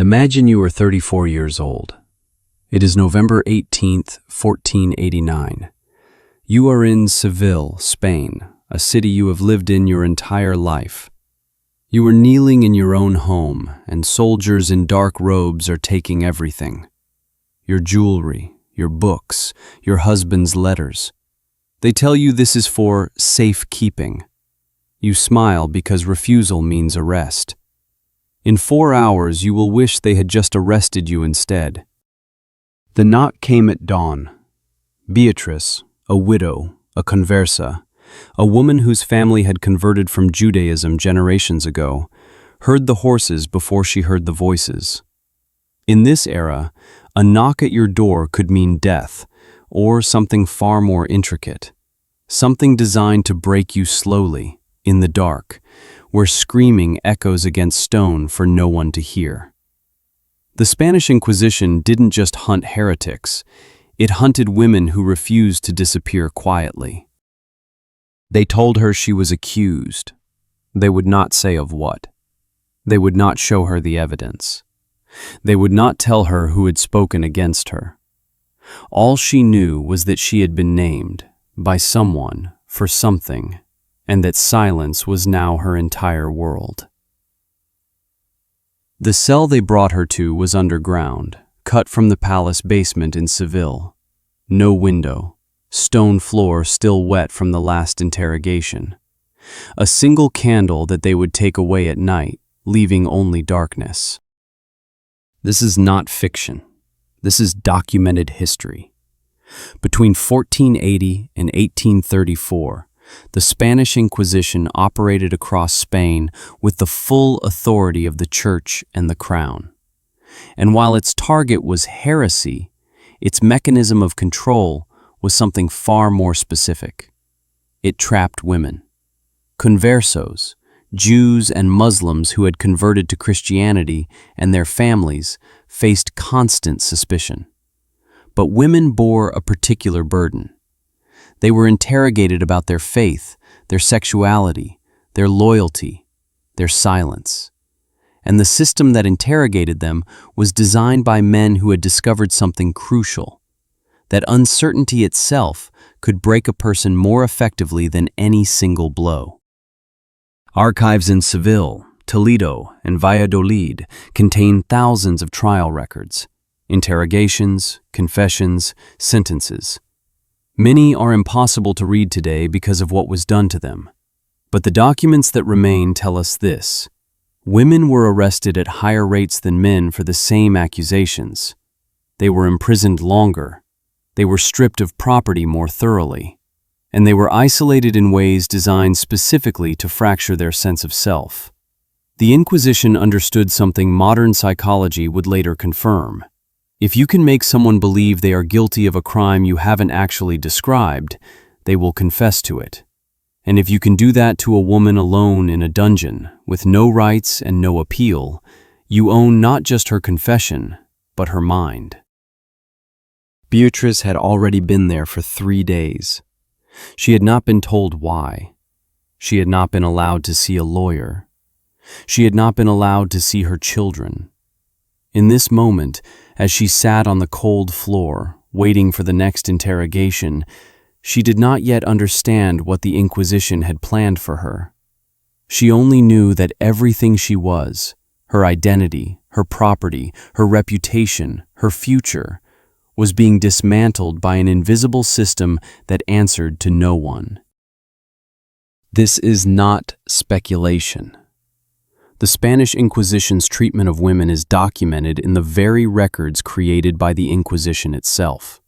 Imagine you are 34 years old. It is November 18th, 1489. You are in Seville, Spain, a city you have lived in your entire life. You are kneeling in your own home, and soldiers in dark robes are taking everything. Your jewelry, your books, your husband's letters. They tell you this is for safekeeping. You smile because refusal means arrest. In 4 hours, you will wish they had just arrested you instead. The knock came at dawn. Beatrice, a widow, a conversa, a woman whose family had converted from Judaism generations ago, heard the horses before she heard the voices. In this era, a knock at your door could mean death, or something far more intricate, something designed to break you slowly, in the dark, where screaming echoes against stone for no one to hear. The Spanish Inquisition didn't just hunt heretics, it hunted women who refused to disappear quietly. They told her she was accused. They would not say of what. They would not show her the evidence. They would not tell her who had spoken against her. All she knew was that she had been named, by someone, for something, and that silence was now her entire world. The cell they brought her to was underground, cut from the palace basement in Seville. No window, stone floor still wet from the last interrogation. A single candle that they would take away at night, leaving only darkness. This is not fiction. This is documented history. Between 1480 and 1834, the Spanish Inquisition operated across Spain with the full authority of the Church and the Crown. And while its target was heresy, its mechanism of control was something far more specific. It trapped women. Conversos, Jews and Muslims who had converted to Christianity, and their families faced constant suspicion. But women bore a particular burden. They were interrogated about their faith, their sexuality, their loyalty, their silence. And the system that interrogated them was designed by men who had discovered something crucial, that uncertainty itself could break a person more effectively than any single blow. Archives in Seville, Toledo, and Valladolid contain thousands of trial records, interrogations, confessions, sentences. Many are impossible to read today because of what was done to them. But the documents that remain tell us this. Women were arrested at higher rates than men for the same accusations. They were imprisoned longer. They were stripped of property more thoroughly. And they were isolated in ways designed specifically to fracture their sense of self. The Inquisition understood something modern psychology would later confirm. If you can make someone believe they are guilty of a crime you haven't actually described, they will confess to it. And if you can do that to a woman alone in a dungeon, with no rights and no appeal, you own not just her confession, but her mind. Beatrice had already been there for 3 days. She had not been told why. She had not been allowed to see a lawyer. She had not been allowed to see her children. In this moment, as she sat on the cold floor, waiting for the next interrogation, she did not yet understand what the Inquisition had planned for her. She only knew that everything she was, her identity, her property, her reputation, her future, was being dismantled by an invisible system that answered to no one. This is not speculation. The Spanish Inquisition's treatment of women is documented in the very records created by the Inquisition itself.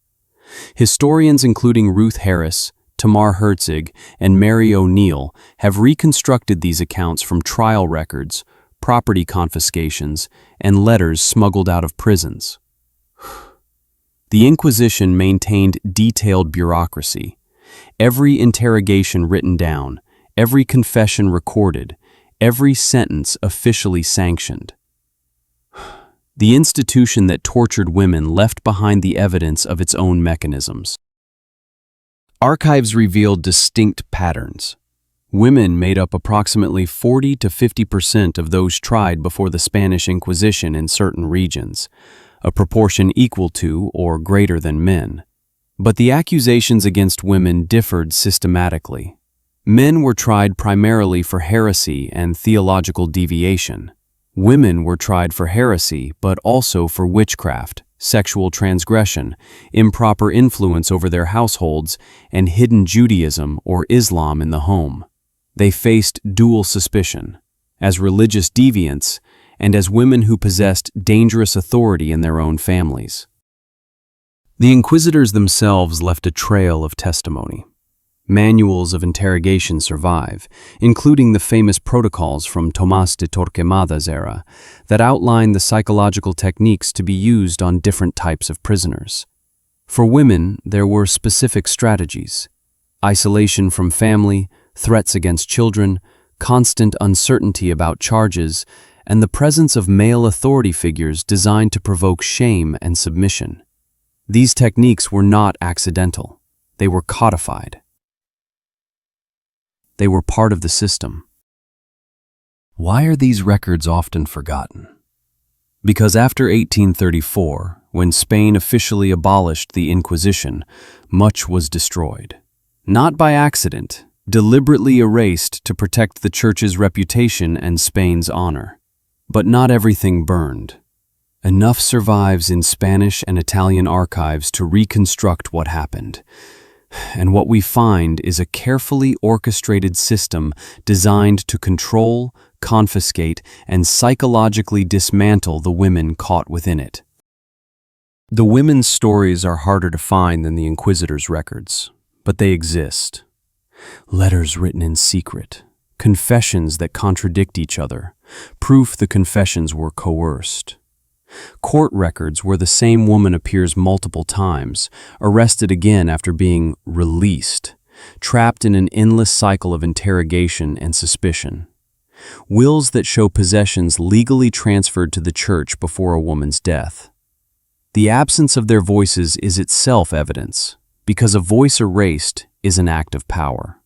Historians including Ruth Harris, Tamar Herzig, and Mary O'Neill have reconstructed these accounts from trial records, property confiscations, and letters smuggled out of prisons. The Inquisition maintained detailed bureaucracy. Every interrogation written down, every confession recorded, every sentence officially sanctioned. The institution that tortured women left behind the evidence of its own mechanisms. Archives revealed distinct patterns. Women made up approximately 40 to 50% of those tried before the Spanish Inquisition in certain regions, a proportion equal to or greater than men. But the accusations against women differed systematically. Men were tried primarily for heresy and theological deviation. Women were tried for heresy, but also for witchcraft, sexual transgression, improper influence over their households, and hidden Judaism or Islam in the home. They faced dual suspicion, as religious deviants and as women who possessed dangerous authority in their own families. The Inquisitors themselves left a trail of testimony. Manuals of interrogation survive, including the famous protocols from Tomás de Torquemada's era that outline the psychological techniques to be used on different types of prisoners. For women, there were specific strategies: isolation from family, threats against children, constant uncertainty about charges, and the presence of male authority figures designed to provoke shame and submission. These techniques were not accidental. They were codified. They were part of the system. Why are these records often forgotten? Because after 1834, when Spain officially abolished the Inquisition, much was destroyed. Not by accident, deliberately erased to protect the Church's reputation and Spain's honor. But not everything burned. Enough survives in Spanish and Italian archives to reconstruct what happened. And what we find is a carefully orchestrated system designed to control, confiscate, and psychologically dismantle the women caught within it. The women's stories are harder to find than the Inquisitors' records, but they exist. Letters written in secret, confessions that contradict each other, proof the confessions were coerced. Court records where the same woman appears multiple times, arrested again after being released, trapped in an endless cycle of interrogation and suspicion. Wills that show possessions legally transferred to the Church before a woman's death. The absence of their voices is itself evidence, because a voice erased is an act of power.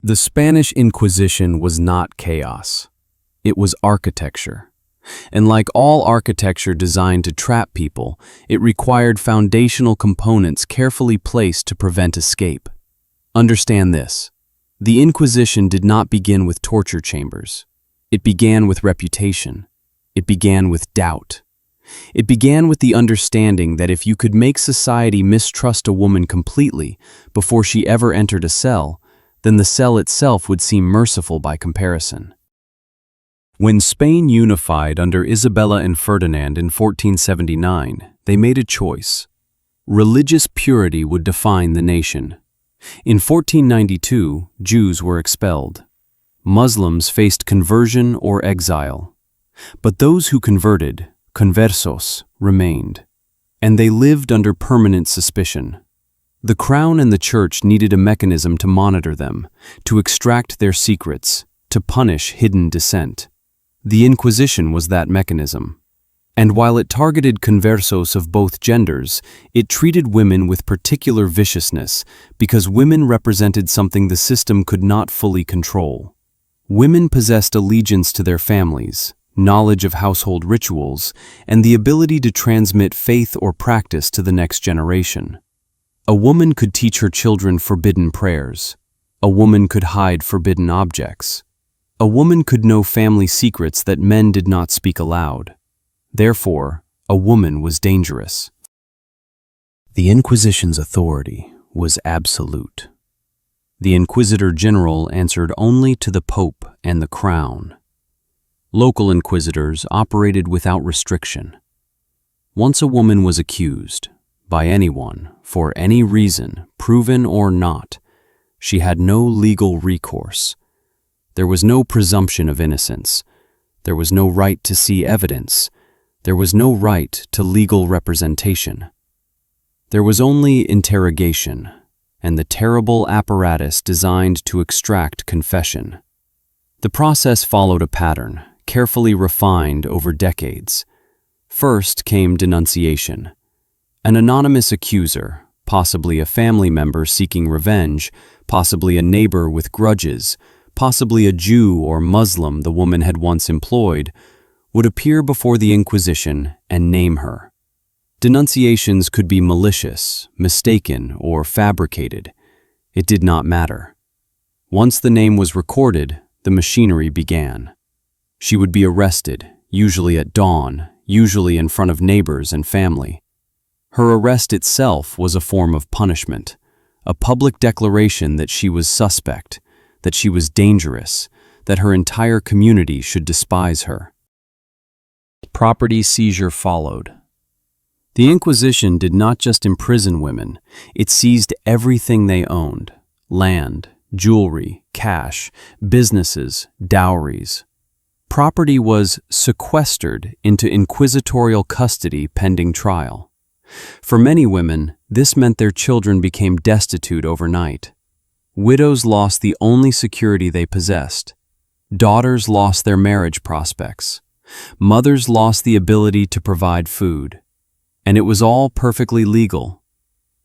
The Spanish Inquisition was not chaos. It was architecture. And like all architecture designed to trap people, it required foundational components carefully placed to prevent escape. Understand this: the Inquisition did not begin with torture chambers. It began with reputation. It began with doubt. It began with the understanding that if you could make society mistrust a woman completely before she ever entered a cell, then the cell itself would seem merciful by comparison. When Spain unified under Isabella and Ferdinand in 1479, they made a choice. Religious purity would define the nation. In 1492, Jews were expelled. Muslims faced conversion or exile. But those who converted, conversos, remained. And they lived under permanent suspicion. The Crown and the Church needed a mechanism to monitor them, to extract their secrets, to punish hidden dissent. The Inquisition was that mechanism. And while it targeted conversos of both genders, it treated women with particular viciousness because women represented something the system could not fully control. Women possessed allegiance to their families, knowledge of household rituals, and the ability to transmit faith or practice to the next generation. A woman could teach her children forbidden prayers. A woman could hide forbidden objects. A woman could know family secrets that men did not speak aloud. Therefore, a woman was dangerous. The Inquisition's authority was absolute. The Inquisitor General answered only to the Pope and the Crown. Local inquisitors operated without restriction. Once a woman was accused, by anyone, for any reason, proven or not, she had no legal recourse. There was no presumption of innocence. There was no right to see evidence. There was no right to legal representation. There was only interrogation and the terrible apparatus designed to extract confession. The process followed a pattern, carefully refined over decades. First came denunciation. An anonymous accuser, possibly a family member seeking revenge, possibly a neighbor with grudges, possibly a Jew or Muslim the woman had once employed, would appear before the Inquisition and name her. Denunciations could be malicious, mistaken, or fabricated. It did not matter. Once the name was recorded, the machinery began. She would be arrested, usually at dawn, usually in front of neighbors and family. Her arrest itself was a form of punishment, a public declaration that she was suspect, that she was dangerous, that her entire community should despise her. Property seizure followed. The Inquisition did not just imprison women, it seized everything they owned: land, jewelry, cash, businesses, dowries. Property was sequestered into inquisitorial custody pending trial. For many women, this meant their children became destitute overnight. Widows lost the only security they possessed. Daughters lost their marriage prospects. Mothers lost the ability to provide food. And it was all perfectly legal.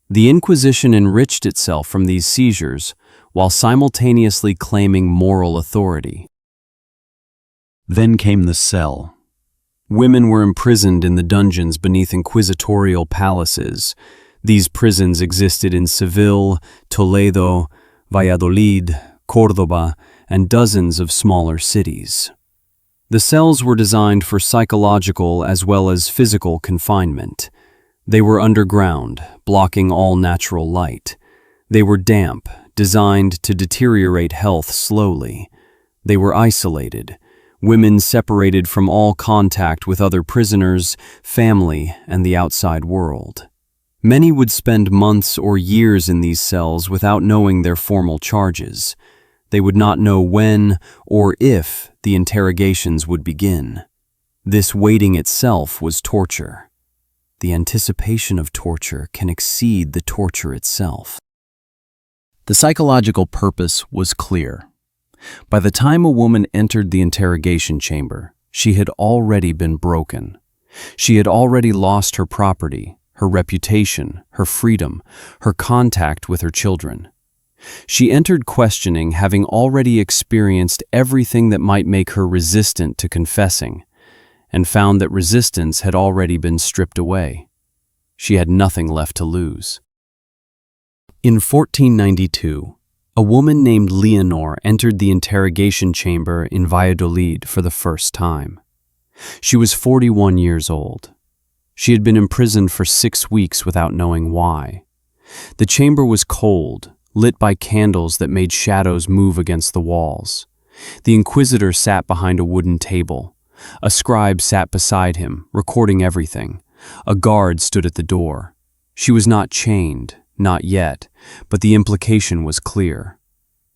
The Inquisition enriched itself from these seizures while simultaneously claiming moral authority. Then came the cell. Women were imprisoned in the dungeons beneath inquisitorial palaces. These prisons existed in Seville, Toledo, Valladolid, Córdoba, and dozens of smaller cities. The cells were designed for psychological as well as physical confinement. They were underground, blocking all natural light. They were damp, designed to deteriorate health slowly. They were isolated, women separated from all contact with other prisoners, family, and the outside world. Many would spend months or years in these cells without knowing their formal charges. They would not know when or if the interrogations would begin. This waiting itself was torture. The anticipation of torture can exceed the torture itself. The psychological purpose was clear. By the time a woman entered the interrogation chamber, she had already been broken. She had already lost her property, her reputation, her freedom, her contact with her children. She entered questioning having already experienced everything that might make her resistant to confessing, and found that resistance had already been stripped away. She had nothing left to lose. In 1492, a woman named Leonor entered the interrogation chamber in Valladolid for the first time. She was 41 years old. She had been imprisoned for 6 weeks without knowing why. The chamber was cold, lit by candles that made shadows move against the walls. The inquisitor sat behind a wooden table. A scribe sat beside him, recording everything. A guard stood at the door. She was not chained, not yet, but the implication was clear.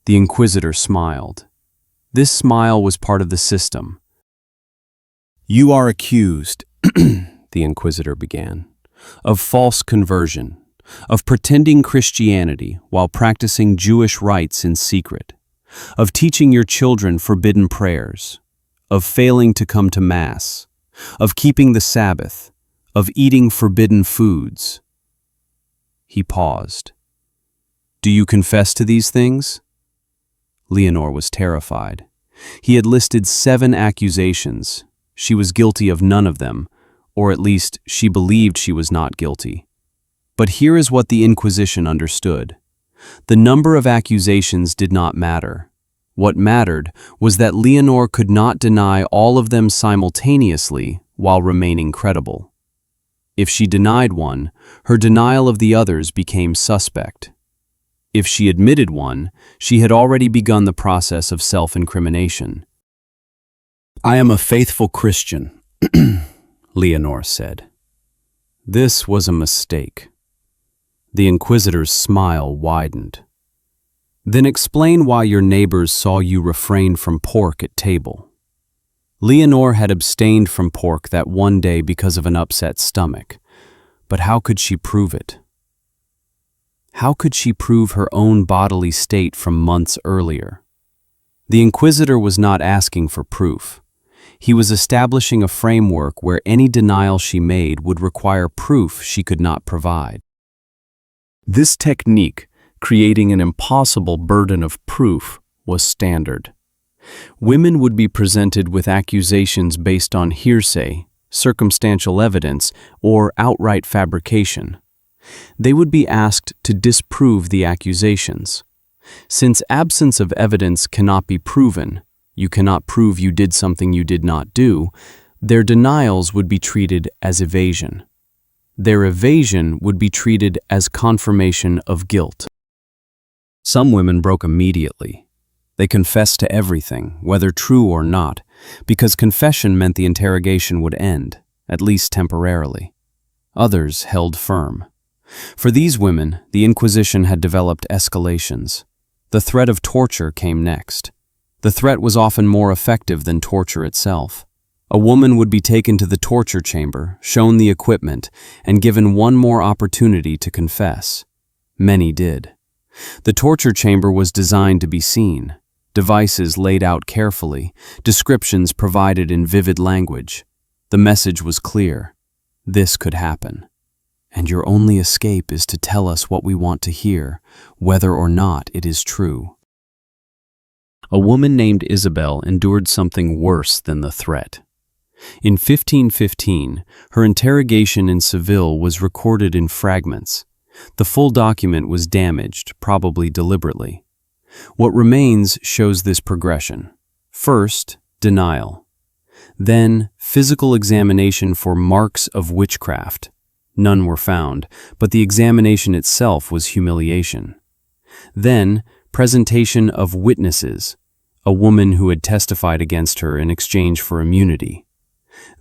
The inquisitor smiled. This smile was part of the system. "You are accused," the inquisitor began, "of false conversion, of pretending Christianity while practicing Jewish rites in secret, of teaching your children forbidden prayers, of failing to come to Mass, of keeping the Sabbath, of eating forbidden foods." He paused. "Do you confess to these things?" Leonor was terrified. He had listed 7 accusations. She was guilty of none of them, or at least she believed she was not guilty. But here is what the Inquisition understood. The number of accusations did not matter. What mattered was that Leonor could not deny all of them simultaneously while remaining credible. If she denied one, her denial of the others became suspect. If she admitted one, she had already begun the process of self-incrimination. "I am a faithful Christian," Leonor said. This was a mistake. The inquisitor's smile widened. "Then explain why your neighbors saw you refrain from pork at table." Leonor had abstained from pork that one day because of an upset stomach, but how could she prove it? How could she prove her own bodily state from months earlier? The inquisitor was not asking for proof. He was establishing a framework where any denial she made would require proof she could not provide. This technique, creating an impossible burden of proof, was standard. Women would be presented with accusations based on hearsay, circumstantial evidence, or outright fabrication. They would be asked to disprove the accusations. Since absence of evidence cannot be proven, you cannot prove you did something you did not do, their denials would be treated as evasion. Their evasion would be treated as confirmation of guilt. Some women broke immediately. They confessed to everything, whether true or not, because confession meant the interrogation would end, at least temporarily. Others held firm. For these women, the Inquisition had developed escalations. The threat of torture came next. The threat was often more effective than torture itself. A woman would be taken to the torture chamber, shown the equipment, and given one more opportunity to confess. Many did. The torture chamber was designed to be seen. Devices laid out carefully, descriptions provided in vivid language. The message was clear. This could happen. And your only escape is to tell us what we want to hear, whether or not it is true. A woman named Isabel endured something worse than the threat. In 1515, her interrogation in Seville was recorded in fragments. The full document was damaged, probably deliberately. What remains shows this progression. First, denial. Then, physical examination for marks of witchcraft. None were found, but the examination itself was humiliation. Then, presentation of witnesses, a woman who had testified against her in exchange for immunity.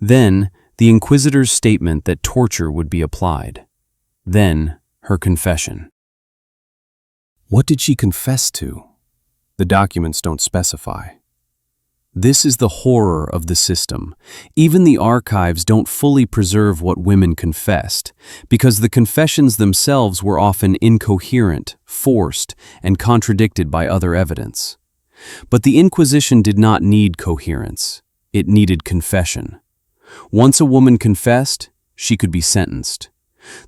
Then, the Inquisitor's statement that torture would be applied. Then, her confession. What did she confess to? The documents don't specify. This is the horror of the system. Even the archives don't fully preserve what women confessed, because the confessions themselves were often incoherent, forced, and contradicted by other evidence. But the Inquisition did not need coherence. It needed confession. Once a woman confessed, she could be sentenced.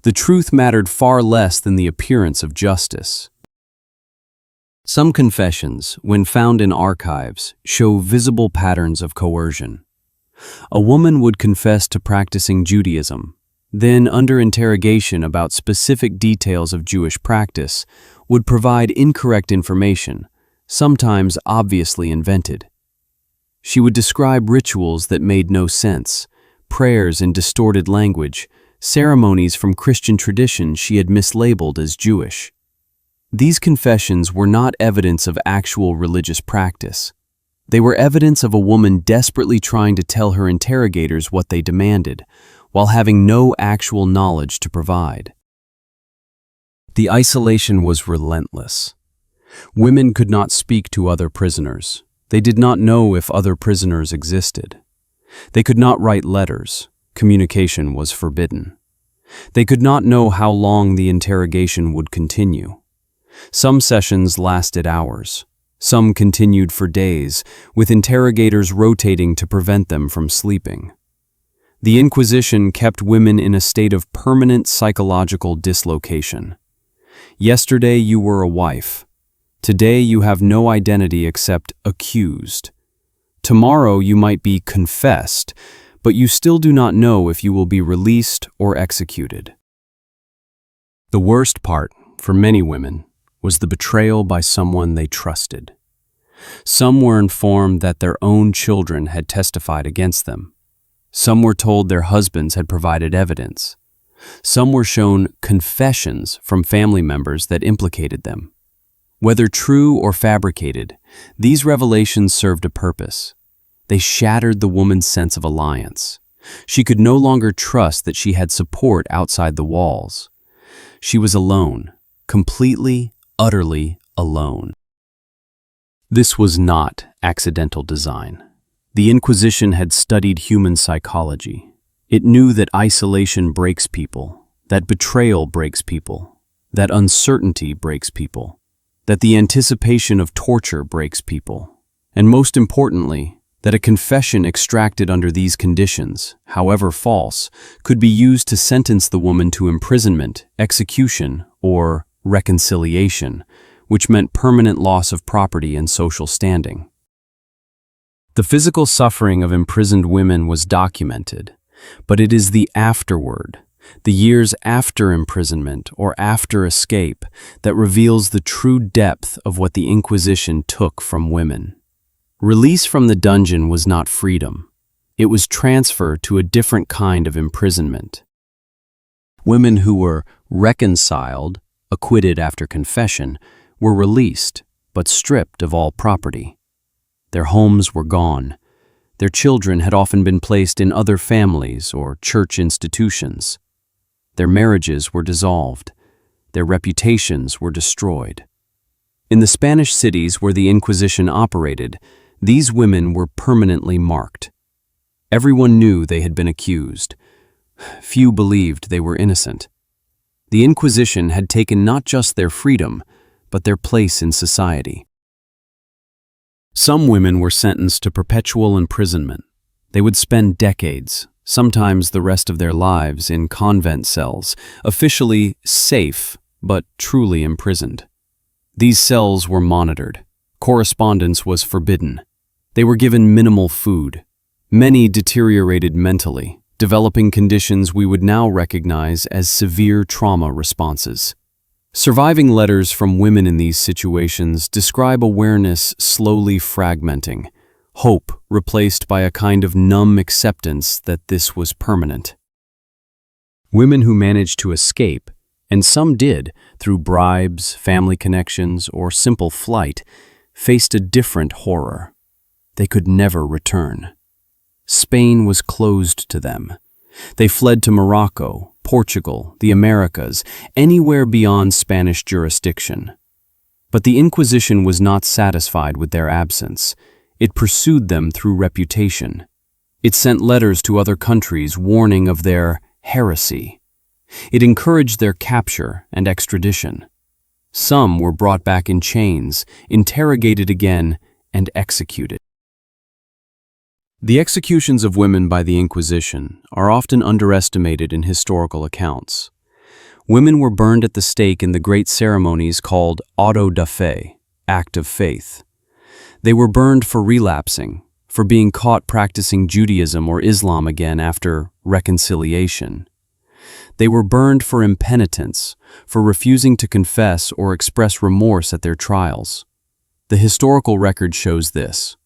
The truth mattered far less than the appearance of justice. Some confessions, when found in archives, show visible patterns of coercion. A woman would confess to practicing Judaism, then, under interrogation about specific details of Jewish practice, would provide incorrect information, sometimes obviously invented. She would describe rituals that made no sense, prayers in distorted language, ceremonies from Christian tradition she had mislabeled as Jewish. These confessions were not evidence of actual religious practice. They were evidence of a woman desperately trying to tell her interrogators what they demanded, while having no actual knowledge to provide. The isolation was relentless. Women could not speak to other prisoners. They did not know if other prisoners existed. They could not write letters. Communication was forbidden. They could not know how long the interrogation would continue. Some sessions lasted hours. Some continued for days, with interrogators rotating to prevent them from sleeping. The Inquisition kept women in a state of permanent psychological dislocation. Yesterday you were a wife. Today you have no identity except accused. Tomorrow you might be confessed, but you still do not know if you will be released or executed. The worst part, for many women, was the betrayal by someone they trusted. Some were informed that their own children had testified against them. Some were told their husbands had provided evidence. Some were shown confessions from family members that implicated them. Whether true or fabricated, these revelations served a purpose. They shattered the woman's sense of alliance. She could no longer trust that she had support outside the walls. She was alone, completely, utterly alone. This was not accidental design. The Inquisition had studied human psychology. It knew that isolation breaks people, that betrayal breaks people, that uncertainty breaks people, that the anticipation of torture breaks people, and most importantly, that a confession extracted under these conditions, however false, could be used to sentence the woman to imprisonment, execution, or reconciliation, which meant permanent loss of property and social standing. The physical suffering of imprisoned women was documented, but it is the afterward, the years after imprisonment or after escape, that reveals the true depth of what the Inquisition took from women. Release from the dungeon was not freedom. It was transfer to a different kind of imprisonment. Women who were reconciled, acquitted after confession, were released, but stripped of all property. Their homes were gone. Their children had often been placed in other families or church institutions. Their marriages were dissolved. Their reputations were destroyed. In the Spanish cities where the Inquisition operated, these women were permanently marked. Everyone knew they had been accused. Few believed they were innocent. The Inquisition had taken not just their freedom, but their place in society. Some women were sentenced to perpetual imprisonment. They would spend decades, sometimes the rest of their lives, in convent cells, officially safe, but truly imprisoned. These cells were monitored. Correspondence was forbidden. They were given minimal food. Many deteriorated mentally, developing conditions we would now recognize as severe trauma responses. Surviving letters from women in these situations describe awareness slowly fragmenting, hope replaced by a kind of numb acceptance that this was permanent. Women who managed to escape, and some did through bribes, family connections, or simple flight, faced a different horror. They could never return. Spain was closed to them. They fled to Morocco, Portugal, the Americas, anywhere beyond Spanish jurisdiction. But the Inquisition was not satisfied with their absence. It pursued them through reputation. It sent letters to other countries warning of their heresy. It encouraged their capture and extradition. Some were brought back in chains, interrogated again, and executed. The executions of women by the Inquisition are often underestimated in historical accounts. Women were burned at the stake in the great ceremonies called auto da fe, act of faith. They were burned for relapsing, for being caught practicing Judaism or Islam again after reconciliation. They were burned for impenitence, for refusing to confess or express remorse at their trials. The historical record shows this.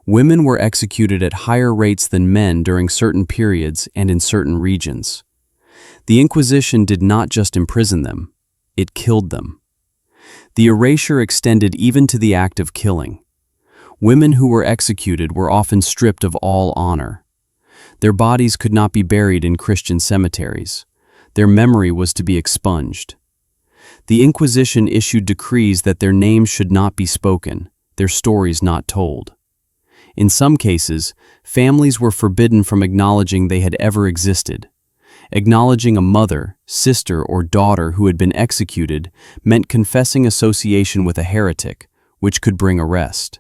Women were executed at higher rates than men during certain periods and in certain regions. The Inquisition did not just imprison them, it killed them. The erasure extended even to the act of killing. Women who were executed were often stripped of all honor. Their bodies could not be buried in Christian cemeteries. Their memory was to be expunged. The Inquisition issued decrees that their names should not be spoken, their stories not told. In some cases, families were forbidden from acknowledging they had ever existed. Acknowledging a mother, sister, or daughter who had been executed meant confessing association with a heretic, which could bring arrest.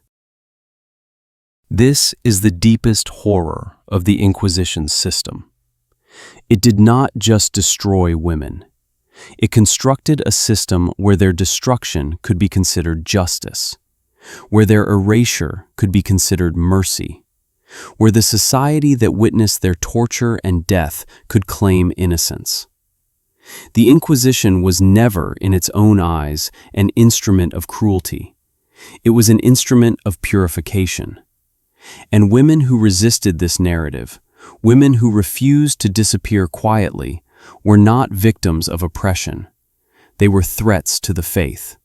This is the deepest horror of the Inquisition system. It did not just destroy women. It constructed a system where their destruction could be considered justice, where their erasure could be considered mercy, where the society that witnessed their torture and death could claim innocence. The Inquisition was never, in its own eyes, an instrument of cruelty. It was an instrument of purification. And women who resisted this narrative, women who refused to disappear quietly, were not victims of oppression. They were threats to the faith.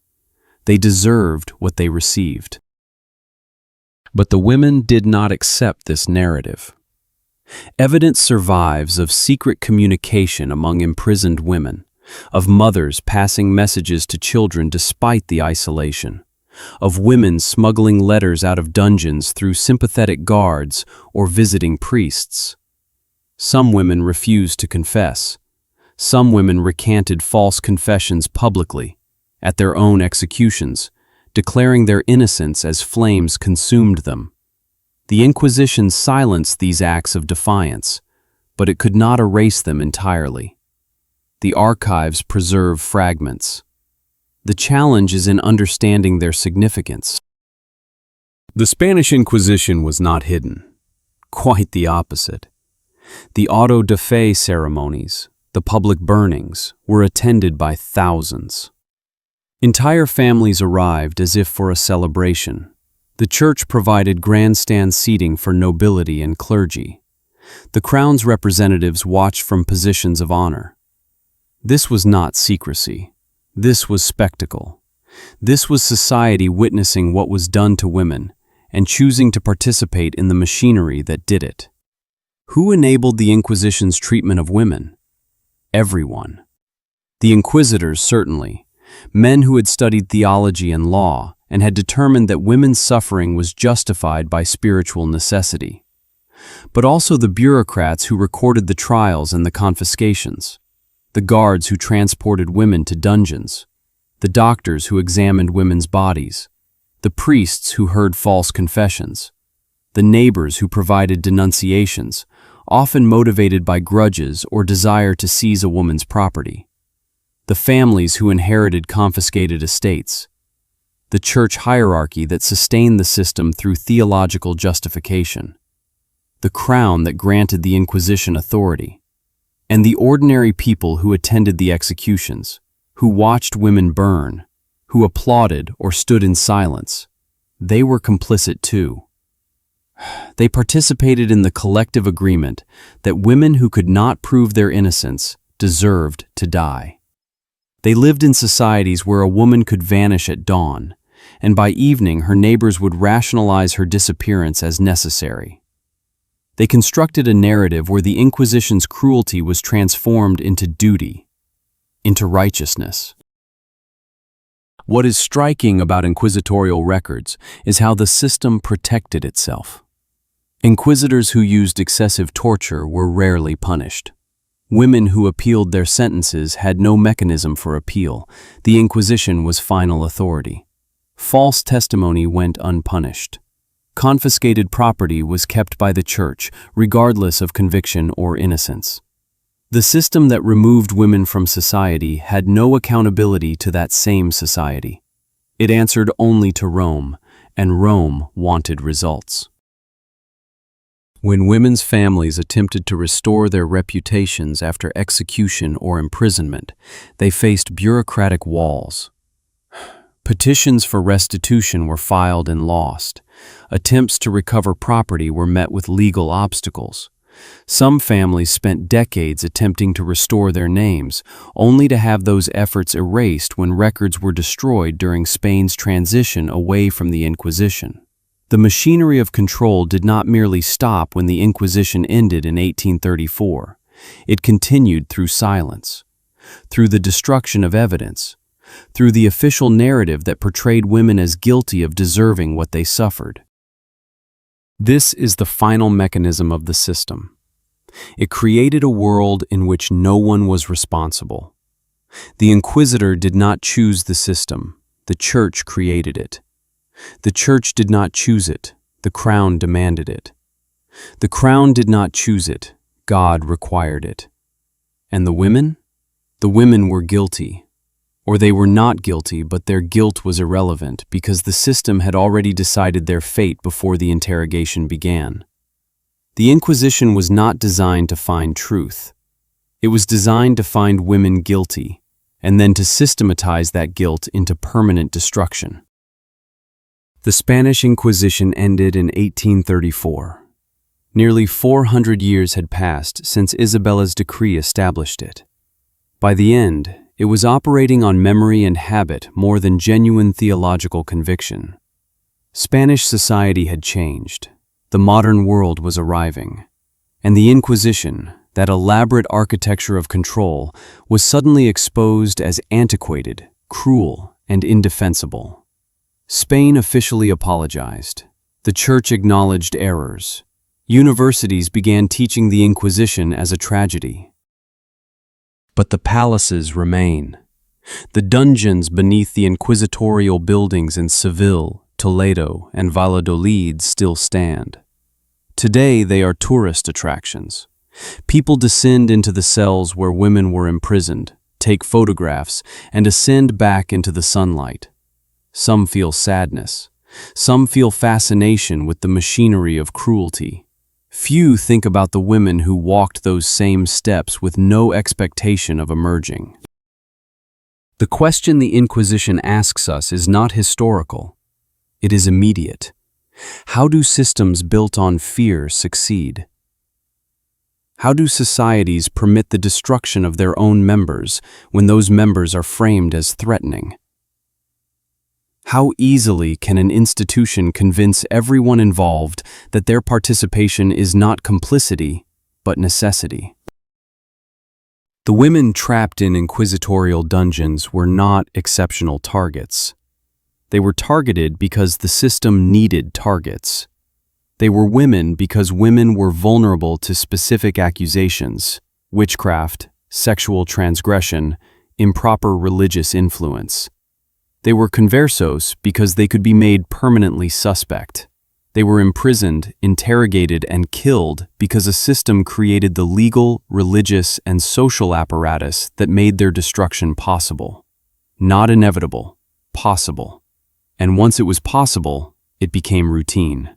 They deserved what they received. But the women did not accept this narrative. Evidence survives of secret communication among imprisoned women, of mothers passing messages to children despite the isolation, of women smuggling letters out of dungeons through sympathetic guards or visiting priests. Some women refused to confess. Some women recanted false confessions publicly, at their own executions, declaring their innocence as flames consumed them. The Inquisition silenced these acts of defiance, but it could not erase them entirely. The archives preserve fragments. The challenge is in understanding their significance. The Spanish Inquisition was not hidden. Quite the opposite. The auto de fe ceremonies, the public burnings, were attended by thousands. Entire families arrived as if for a celebration. The church provided grandstand seating for nobility and clergy. The crown's representatives watched from positions of honor. This was not secrecy. This was spectacle. This was society witnessing what was done to women and choosing to participate in the machinery that did it. Who enabled the Inquisition's treatment of women? Everyone. The Inquisitors, certainly, men who had studied theology and law and had determined that women's suffering was justified by spiritual necessity. But also the bureaucrats who recorded the trials and the confiscations, the guards who transported women to dungeons, the doctors who examined women's bodies, the priests who heard false confessions, the neighbors who provided denunciations, often motivated by grudges or desire to seize a woman's property, the families who inherited confiscated estates, the church hierarchy that sustained the system through theological justification, the crown that granted the Inquisition authority, and the ordinary people who attended the executions, who watched women burn, who applauded or stood in silence. They were complicit too. They participated in the collective agreement that women who could not prove their innocence deserved to die. They lived in societies where a woman could vanish at dawn, and by evening her neighbors would rationalize her disappearance as necessary. They constructed a narrative where the Inquisition's cruelty was transformed into duty, into righteousness. What is striking about inquisitorial records is how the system protected itself. Inquisitors who used excessive torture were rarely punished. Women who appealed their sentences had no mechanism for appeal. The Inquisition was final authority. False testimony went unpunished. Confiscated property was kept by the church, regardless of conviction or innocence. The system that removed women from society had no accountability to that same society. It answered only to Rome, and Rome wanted results. When women's families attempted to restore their reputations after execution or imprisonment, they faced bureaucratic walls. Petitions for restitution were filed and lost. Attempts to recover property were met with legal obstacles. Some families spent decades attempting to restore their names, only to have those efforts erased when records were destroyed during Spain's transition away from the Inquisition. The machinery of control did not merely stop when the Inquisition ended in 1834. It continued through silence, through the destruction of evidence, through the official narrative that portrayed women as guilty of deserving what they suffered. This is the final mechanism of the system. It created a world in which no one was responsible. The Inquisitor did not choose the system, the Church created it. The Church did not choose it, the Crown demanded it. The Crown did not choose it, God required it. And the women? The women were guilty. Or they were not guilty, but their guilt was irrelevant because the system had already decided their fate before the interrogation began. The Inquisition was not designed to find truth. It was designed to find women guilty, and then to systematize that guilt into permanent destruction. The Spanish Inquisition ended in 1834. Nearly 400 years had passed since Isabella's decree established it. By the end, it was operating on memory and habit more than genuine theological conviction. Spanish society had changed. The modern world was arriving. And the Inquisition, that elaborate architecture of control, was suddenly exposed as antiquated, cruel, and indefensible. Spain officially apologized. The Church acknowledged errors. Universities began teaching the Inquisition as a tragedy. But the palaces remain. The dungeons beneath the inquisitorial buildings in Seville, Toledo, and Valladolid still stand. Today, they are tourist attractions. People descend into the cells where women were imprisoned, take photographs, and ascend back into the sunlight. Some feel sadness. Some feel fascination with the machinery of cruelty. Few think about the women who walked those same steps with no expectation of emerging. The question the Inquisition asks us is not historical. It is immediate. How do systems built on fear succeed? How do societies permit the destruction of their own members when those members are framed as threatening? How easily can an institution convince everyone involved that their participation is not complicity, but necessity? The women trapped in inquisitorial dungeons were not exceptional targets. They were targeted because the system needed targets. They were women because women were vulnerable to specific accusations, witchcraft, sexual transgression, improper religious influence. They were conversos because they could be made permanently suspect. They were imprisoned, interrogated, and killed because a system created the legal, religious, and social apparatus that made their destruction possible. Not inevitable, possible. And once it was possible, it became routine.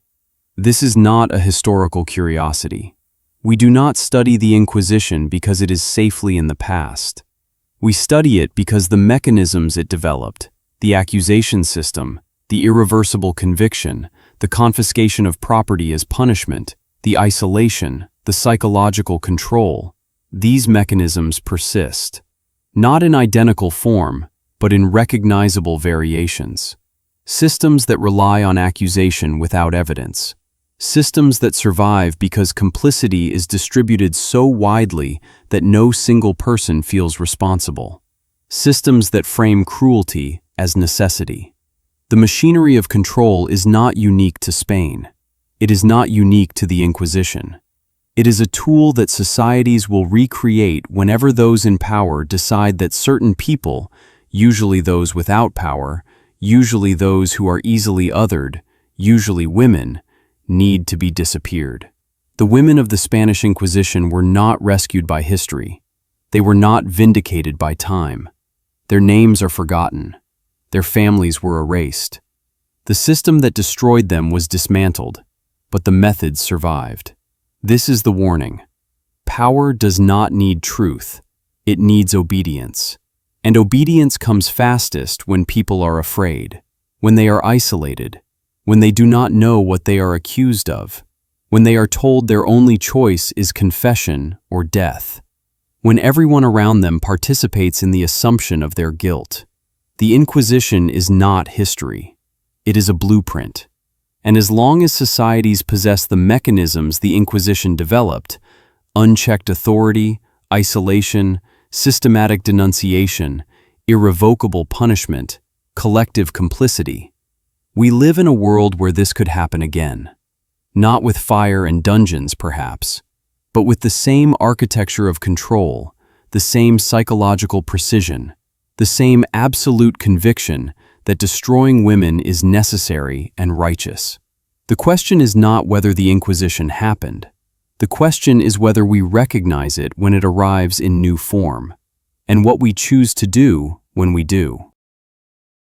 This is not a historical curiosity. We do not study the Inquisition because it is safely in the past. We study it because the mechanisms it developed, the accusation system, the irreversible conviction, the confiscation of property as punishment, the isolation, the psychological control, these mechanisms persist. Not in identical form, but in recognizable variations. Systems that rely on accusation without evidence. Systems that survive because complicity is distributed so widely that no single person feels responsible. Systems that frame cruelty as necessity. The machinery of control is not unique to Spain. It is not unique to the Inquisition. It is a tool that societies will recreate whenever those in power decide that certain people, usually those without power, usually those who are easily othered, usually women, need to be disappeared. The women of the Spanish Inquisition were not rescued by history. They were not vindicated by time. Their names are forgotten. Their families were erased. The system that destroyed them was dismantled, but the methods survived. This is the warning. Power does not need truth. It needs obedience. And obedience comes fastest when people are afraid, when they are isolated, when they do not know what they are accused of, when they are told their only choice is confession or death, when everyone around them participates in the assumption of their guilt. The Inquisition is not history. It is a blueprint. And as long as societies possess the mechanisms the Inquisition developed, unchecked authority, isolation, systematic denunciation, irrevocable punishment, collective complicity, we live in a world where this could happen again. Not with fire and dungeons, perhaps, but with the same architecture of control, the same psychological precision, the same absolute conviction that destroying women is necessary and righteous. The question is not whether the Inquisition happened. The question is whether we recognize it when it arrives in new form, and what we choose to do when we do.